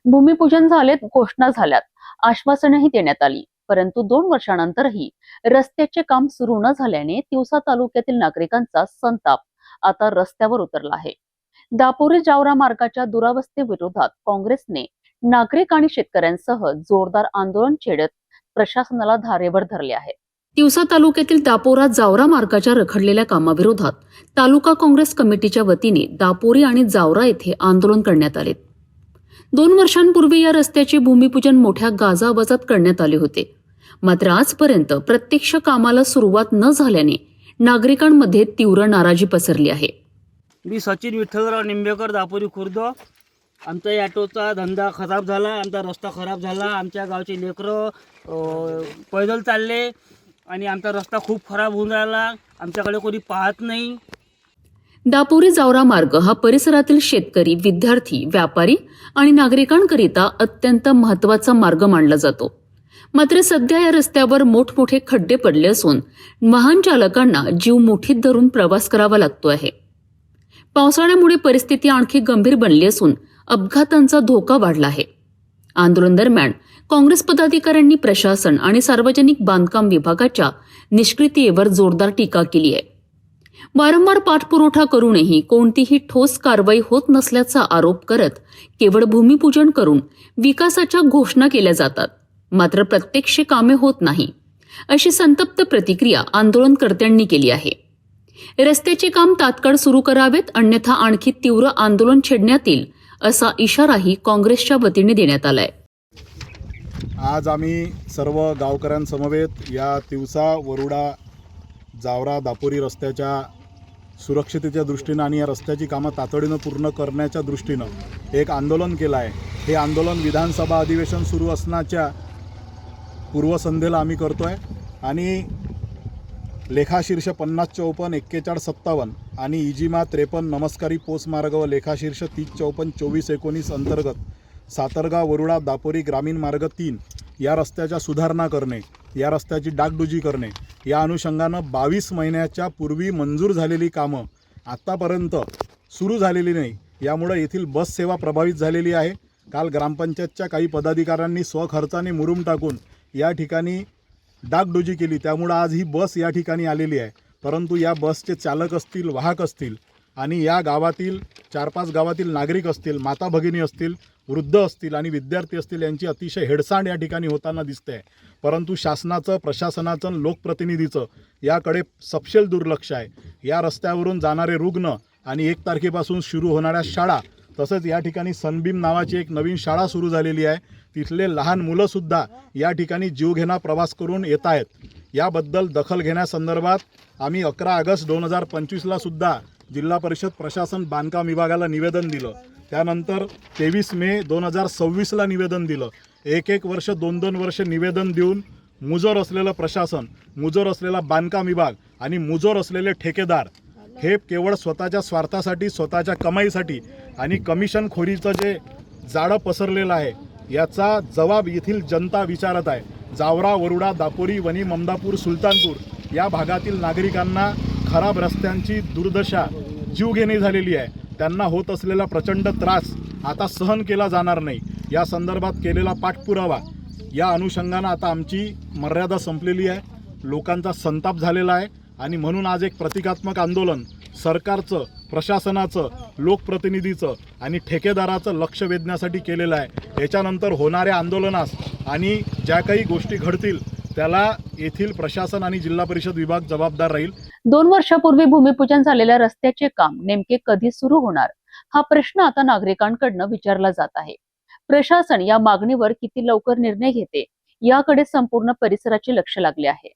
भूमिपूजन झाले, घोषणा झाल्यात, आश्वासनही देण्यात आली, परंतु 2 वर्षांनंतरही रस्त्याचे काम सुरू न झाल्याने तिवसा तालुक्यातील नागरिकांचा संताप आता रस्त्यावर उतरला आहे. दापोरी जावरा मार्गाच्या दुरावस्थेविरोधात काँग्रेसने नागरिक आणि शेतकऱ्यांसह जोरदार आंदोलन छेडत प्रशासनाला धारेवर धरले आहे. तिवसा तालुक्यातील दापोरा जावरा मार्गाच्या रखडलेल्या कामाविरोधात तालुका काँग्रेस कमिटीच्या वतीने दापोरी आणि जावरा येथे आंदोलन करण्यात आले. 2 वर्षांपूर्वी या रस्त्याचे भूमिपूजन मोठ्या गाजावाजात करण्यात आले होते. मात्र आजपर्यंत प्रत्यक्ष कामाला सुरुवात न झाल्याने नागरिकांमध्ये तीव्र नाराजी पसरली आहे. मी सचिन विठ्ठलराव निंबेकर, दापोरी खुर्द. आमचा ऑटोचा धंदा खराब झाला, आमचा रस्ता खराब झाला, आमच्या गावचे लेकरं पैदल चालले आणि आमचा रस्ता खूप खराब होऊन राहिला. आमच्याकडे कोणी पाहत नाही. दापोरी जावरा मार्ग हा परिसरातील शेतकरी, विद्यार्थी, व्यापारी आणि नागरिकांकरिता अत्यंत महत्त्वाचा मार्ग मानला जातो. मात्र सध्या या रस्त्यावर मोठमोठे खड्डे पडले असून वाहन चालकांना जीव मुठीत धरून प्रवास करावा लागतो आहे. पावसाळ्यामुळे परिस्थिती आणखी गंभीर बनली असून अपघातांचा धोका वाढला आहे. आंदोलन दरम्यान काँग्रेस पदाधिकाऱ्यांनी प्रशासन आणि सार्वजनिक बांधकाम विभागाच्या निष्क्रियतेवर जोरदार टीका केली आहे. वारंवार पाठपुरावा करूनही कोणतीही ठोस कारवाई होत नसल्याचा आरोप करत केवळ भूमिपूजन करून विकासाच्या घोषणा केल्या जातात, मात्र प्रत्यक्ष कामे होत नाही, अशी संतप्त प्रतिक्रिया आंदोलनकर्त्यांनी केली आहे. रस्त्याचे काम तात्काळ सुरू करावेत, अन्यथा आणखी तीव्र आंदोलन छेडण्यात येईल, असा इशाराही काँग्रेसच्या वतीने देण्यात आलाय. आज आम्ही सर्व गावकऱ्यांसमवेत या तिवसा वरुडा जावरा दापोरी रस्त्याच्या सुरक्षिततेच्या दृष्टीनं आणि या रस्त्याची कामं तातडीनं पूर्ण करण्याच्या दृष्टीनं एक आंदोलन केलं आहे. हे आंदोलन विधानसभा अधिवेशन सुरू असण्याच्या पूर्वसंध्येला आम्ही करतो आहे आणि लेखाशीर्ष 5054 41 57 आणि इजिमा 53 नमस्कारी पोस्टमार्ग व लेखाशीर्ष 3054 24 19 अंतर्गत सातरगाव वरुडा दापोरी ग्रामीण मार्ग 3 या रस्त्याच्या सुधारणा करणे, या रस्त्याची डागडुजी करणे, या अनुषंगानं 22 महिन्याच्या पूर्वी मंजूर झालेली कामं आत्तापर्यंत सुरू झालेली नाही. यामुळे येथील बस सेवा प्रभावित झालेली आहे. काल ग्रामपंचायतच्या काही पदाधिकाऱ्यांनी स्वखर्चाने मुरुम टाकून या ठिकाणी डागडुजी केली, त्यामुळं आज ही बस या ठिकाणी आलेली आहे. परंतु या बसचे चालक असतील, वाहक असतील आणि या गावातील 4-5 गावातील नागरिक असतील, माता भगिनी असतील, वृद्ध असतील आणि विद्यार्थी असतील, यांची अतिशय हेडसांड या ठिकाणी होताना दिसते. परंतु शासनाचं, प्रशासनाचं, लोकप्रतिनिधीचं याकडे सपशेल दुर्लक्ष आहे. या रस्त्यावरून जाणारे रुग्ण आणि 1 तारखेपासून सुरू होणाऱ्या शाळा, तसंच या ठिकाणी सनबीम नावाची एक नवीन शाळा सुरू झालेली आहे, तिथले लहान मुलंसुद्धा या ठिकाणी जीवघेणा प्रवास करून येत आहेत. याबद्दल दखल घेण्यासंदर्भात आम्ही 11 ऑगस्ट 2025ला सुद्धा जिल्हा परिषद प्रशासन बांधकाम विभागाला निवेदन दिलं. त्यानंतर 23 मे 2026ला निवेदन दिलं. 1-1 वर्ष 2-2 वर्ष निवेदन देऊन मुजोर असलेलं प्रशासन, मुजोर असलेला बांधकाम विभाग आणि मुजोर असलेले ठेकेदार हे केवळ स्वतःच्या स्वार्थासाठी, स्वतःच्या कमाईसाठी आणि कमिशनखोरीचं जे जाळं पसरलेलं आहे, याचा जबाब येथील जनता विचारत आहे. जावरा, वरुडा, दापोरी, वनी, ममदापूर, सुलतानपूर या भागातील नागरिकांना खराब रस्त्यांची दुर्दशा जीवघेणी झालेली आहे. त्यांना होत असलेला प्रचंड त्रास आता सहन केला जाणार नाही. या संदर्भात केलेला पाठपुरावा, या अनुषंगानं आता आमची मर्यादा संपलेली आहे. लोकांचा संताप झालेला आहे आणि म्हणून आज एक प्रतिकात्मक आंदोलन सरकारचं, प्रशासनाचं, लोकप्रतिनिधीचं आणि ठेकेदाराचं लक्ष वेधण्यासाठी केलेलं आहे. याच्यानंतर होणाऱ्या आंदोलनास आणि ज्या काही गोष्टी घडतील त्याला येथील प्रशासन आणि जिल्हा परिषद विभाग जबाबदार राहील. 2 वर्षापूर्वी भूमिपूजन झालेल्या रस्त्याचे काम नेमके कधी सुरू होणार, हा प्रश्न आता नागरिकांकडून विचारला जात आहे. प्रशासन या मागणीवर किती लवकर निर्णय घेते, याकडे संपूर्ण परिसराचे लक्ष लागले आहे.